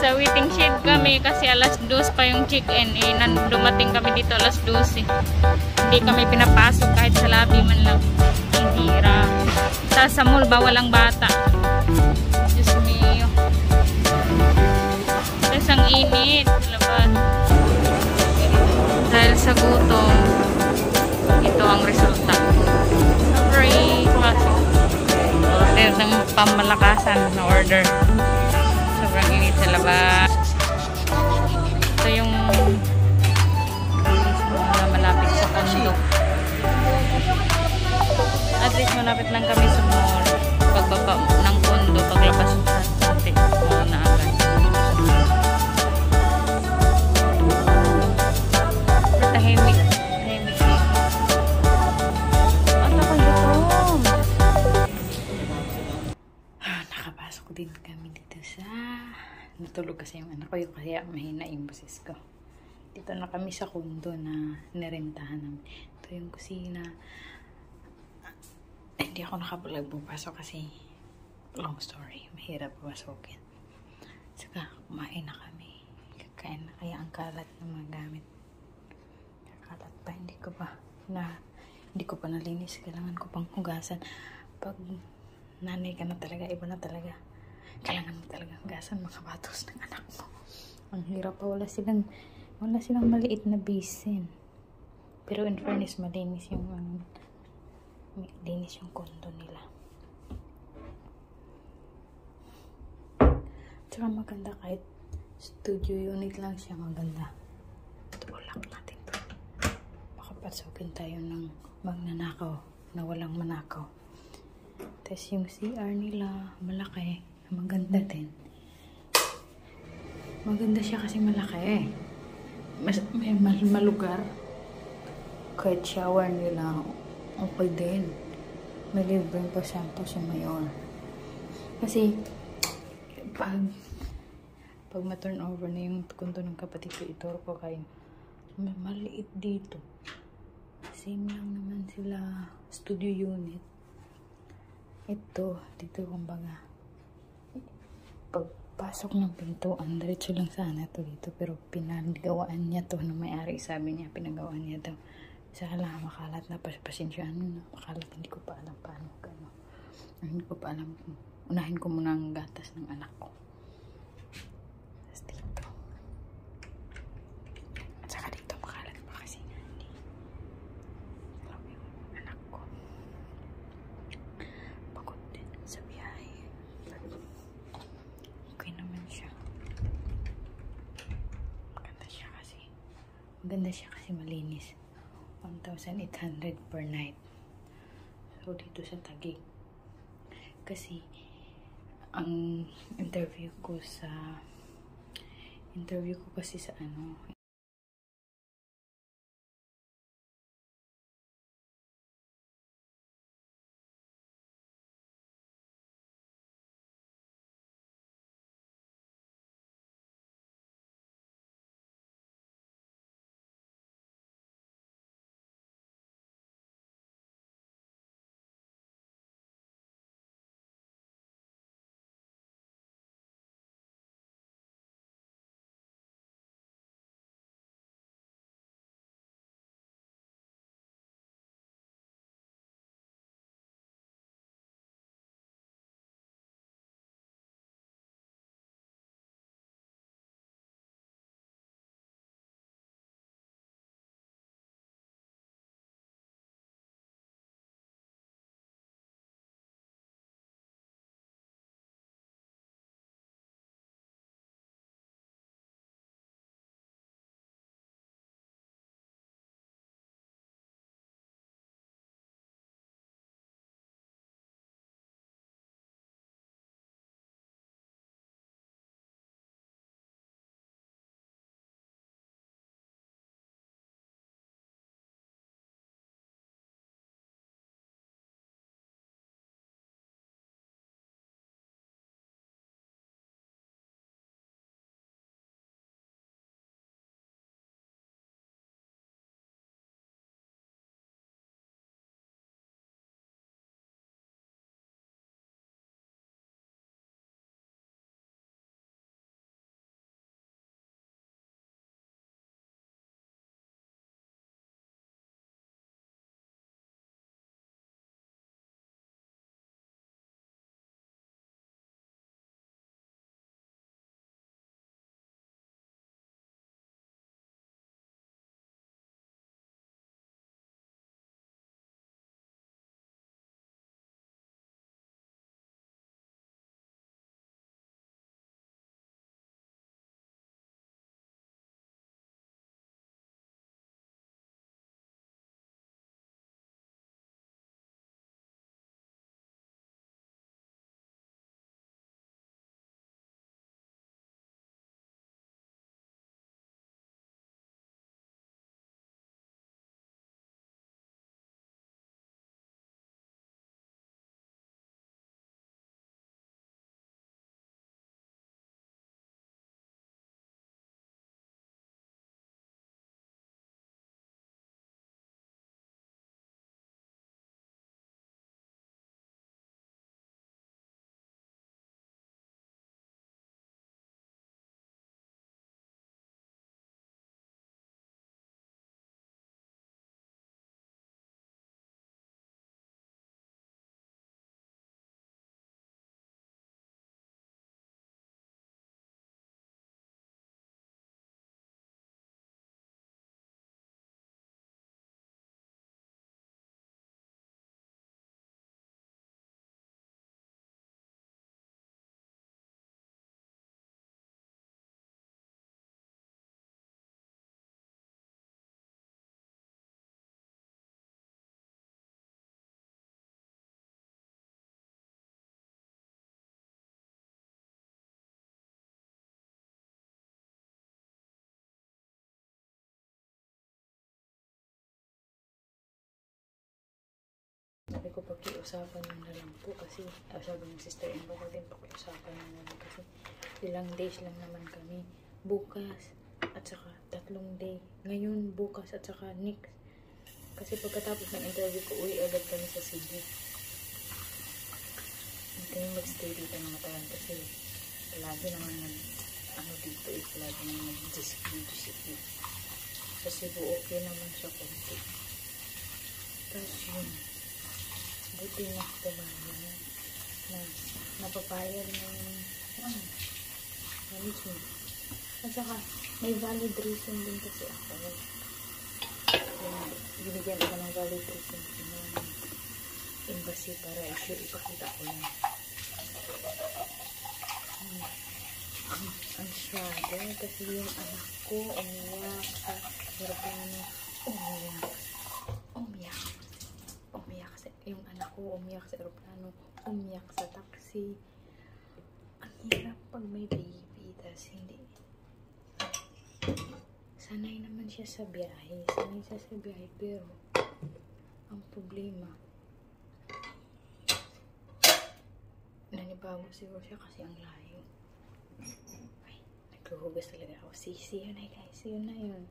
Sa waiting shed kami kasi alas 2 pa yung check-in. Dumating kami dito alas 12. Hindi kami pinapasok kahit sa lobby man lang. Ang hira. Sa mall ba walang bata? Diyos mio. Tapos ang init sa labas. Dahil sa gutom, ito ang resulta. Free classic. Order ng pamalakasan na order. Sobrang init sa labas. Ito yung malapit sa condo. At least malapit lang kami sa mall. Pagbaba ng condo, paglabas sa konti. Oo na agad. Tahimik. Tahimik dito. At ako gutom. Nakapasok din kami dito sa... Natulog kasi yung anak ko, yung kaya mahina yung boses ko. Dito na kami sa condo na nirentahan namin. Ito yung kusina. Hindi ako nakapagpasok kasi long story. Mahirap pasukin. Saka kumain na kami. Kakain na kaya ang kalat ng mga gamit. Kakalat pa. Hindi ko pa nalinis. Kailangan ko pang hugasan. Pag nanay ka na talaga, iba na talaga. Kailangan mo talaga hugasan mga batos ng anak mo. Ang hirap pa. Wala silang maliit na basin. Pero in fairness, malinis yung condo nila. Tsaka maganda kahit studio unit lang siya, maganda. Tulak natin to. Makapasukin tayo ng magnanakaw na walang manakaw. Tapos yung CR nila, malaki. Maganda din. Maganda siya kasi malaki. May malugar. Kahit shower nila, okay din. May libreng pa shampoo si Mayor. Kasi, pag ma-turn over na yung kunto ng kapatid ko, ituro ko kayo. Maliit dito. Same lang naman sila studio unit. Ito, dito kumbaga. Pagpasok ng pintuan, diretso lang sana to dito. Pero pinagawaan niya to ng may-ari. Sabi niya, pinagawaan niya to. Saka lang makalat na, pasensyaan mo na makalat, hindi ko pa alam paano gano'n. Hindi ko pa alam, unahin ko muna ang gatas ng anak ko. Tapos dito. At saka dito makalat pa kasi hindi. Alam yung anak ko. Pagod din sa biyahe. Okay naman siya. Maganda siya kasi malinis. 1,800 per night. So, dito sa Taguig. Kasi, ang interview ko kasi sa sabi ko pakiusapan nyo na lang po kasi sabi ng sister-in-law ko din pakiusapan nyo na lang kasi ilang days lang naman kami. Bukas at saka 3 day. Ngayon, bukas at saka next. Kasi pagkatapos ng interview ko, uwi agad kami sa Cebu. Hindi kami magstay dito na matagal kasi lagi naman dito lagi naman nag-GCQ. Sa Cebu, okay naman siya konti. Tapos yun, buti na pumayag na napapayag ng management. At saka, may valid reason din kasi ako. Binigyan ako ng valid reason ng embassy para ipakita ko yan. Ang struggle kasi yung anak ko umiyak sa aeroplano. Umiyak yung anak ko umiyak sa aeroplano, umiyak sa taxi. Ang hirap pag may baby, tas hindi. Sanay naman siya sa biyahe, pero ang problema, nanibago siguro siya kasi ang layo. Ay, naghuhugas talaga ako. See you na guys, see you na yun.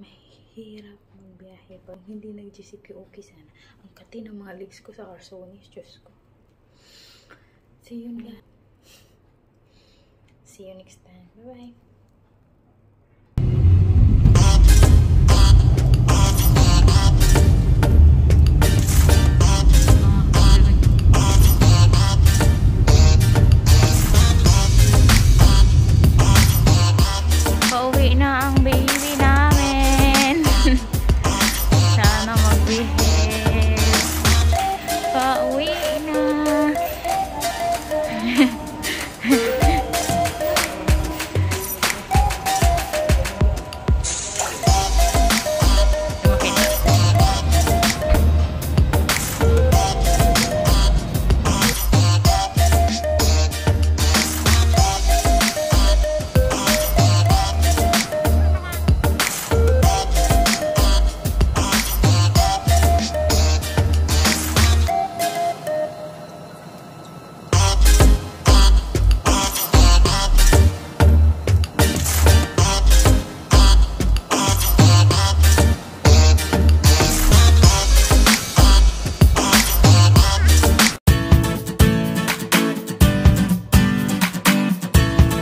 Mahirap magbiyahe pag hindi nag-GCQ. Okay sana. Ang kati ng mga legs ko sa Carsones, Diyos ko. See you guys. See you next time. Bye bye.